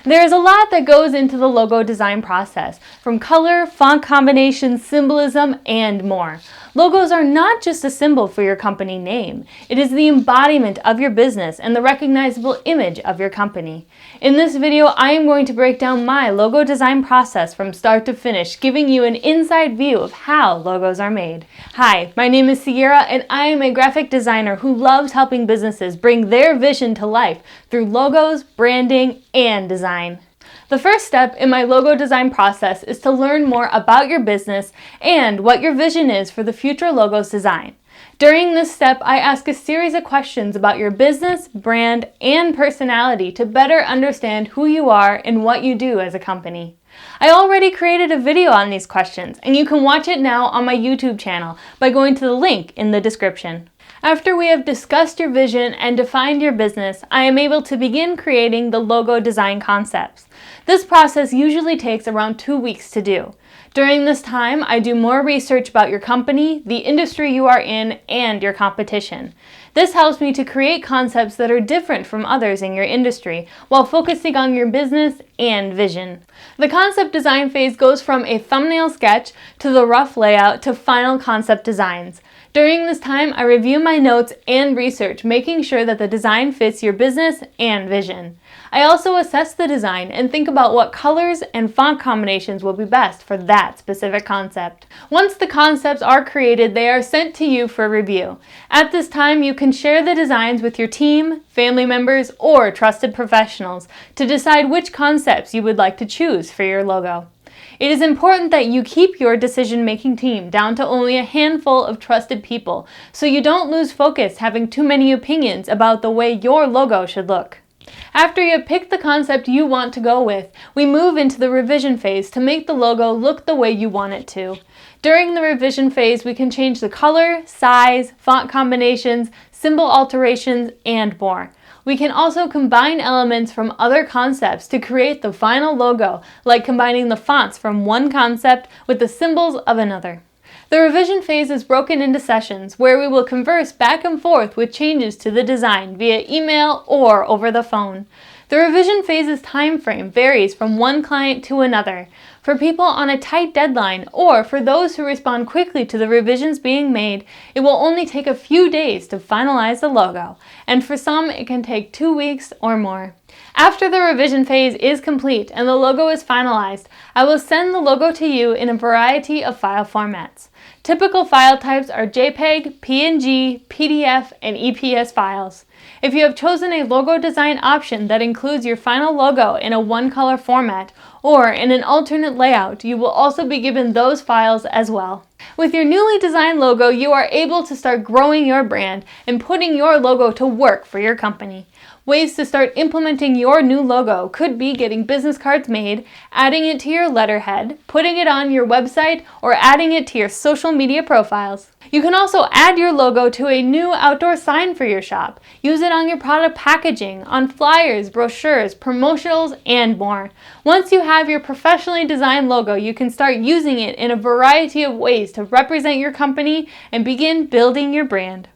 There is a lot that goes into the logo design process, from color, font combinations, symbolism, and more. Logos are not just a symbol for your company name. It is the embodiment of your business and the recognizable image of your company. In this video, I am going to break down my logo design process from start to finish, giving you an inside view of how logos are made. Hi, my name is Cierra, and I am a graphic designer who loves helping businesses bring their vision to life through logos, branding, and design. The first step in my logo design process is to learn more about your business and what your vision is for the future logo's design. During this step, I ask a series of questions about your business, brand, and personality to better understand who you are and what you do as a company. I already created a video on these questions, and you can watch it now on my YouTube channel by going to the link in the description. After we have discussed your vision and defined your business, I am able to begin creating the logo design concepts. This process usually takes around 2 weeks to do. During this time, I do more research about your company, the industry you are in, and your competition. This helps me to create concepts that are different from others in your industry, while focusing on your business and vision. The concept design phase goes from a thumbnail sketch to the rough layout to final concept designs. During this time, I review my notes and research, making sure that the design fits your business and vision. I also assess the design and think about what colors and font combinations will be best for that specific concept. Once the concepts are created, they are sent to you for review. At this time, you can share the designs with your team, family members, or trusted professionals to decide which concepts you would like to choose for your logo. It is important that you keep your decision-making team down to only a handful of trusted people, so you don't lose focus having too many opinions about the way your logo should look. After you have picked the concept you want to go with, we move into the revision phase to make the logo look the way you want it to. During the revision phase, we can change the color, size, font combinations, symbol alterations, and more. We can also combine elements from other concepts to create the final logo, like combining the fonts from one concept with the symbols of another. The revision phase is broken into sessions where we will converse back and forth with changes to the design via email or over the phone. The revision phase's time frame varies from one client to another. For people on a tight deadline or for those who respond quickly to the revisions being made, it will only take a few days to finalize the logo, and for some it can take 2 weeks or more. After the revision phase is complete and the logo is finalized, I will send the logo to you in a variety of file formats. Typical file types are JPEG, PNG, PDF, and EPS files. If you have chosen a logo design option that includes your final logo in a one-color format or in an alternate layout, you will also be given those files as well. With your newly designed logo, you are able to start growing your brand and putting your logo to work for your company. Ways to start implementing your new logo could be getting business cards made, adding it to your letterhead, putting it on your website, or adding it to your social media profiles. You can also add your logo to a new outdoor sign for your shop. Use it on your product packaging, on flyers, brochures, promotionals, and more. Once you have your professionally designed logo, you can start using it in a variety of ways to represent your company and begin building your brand.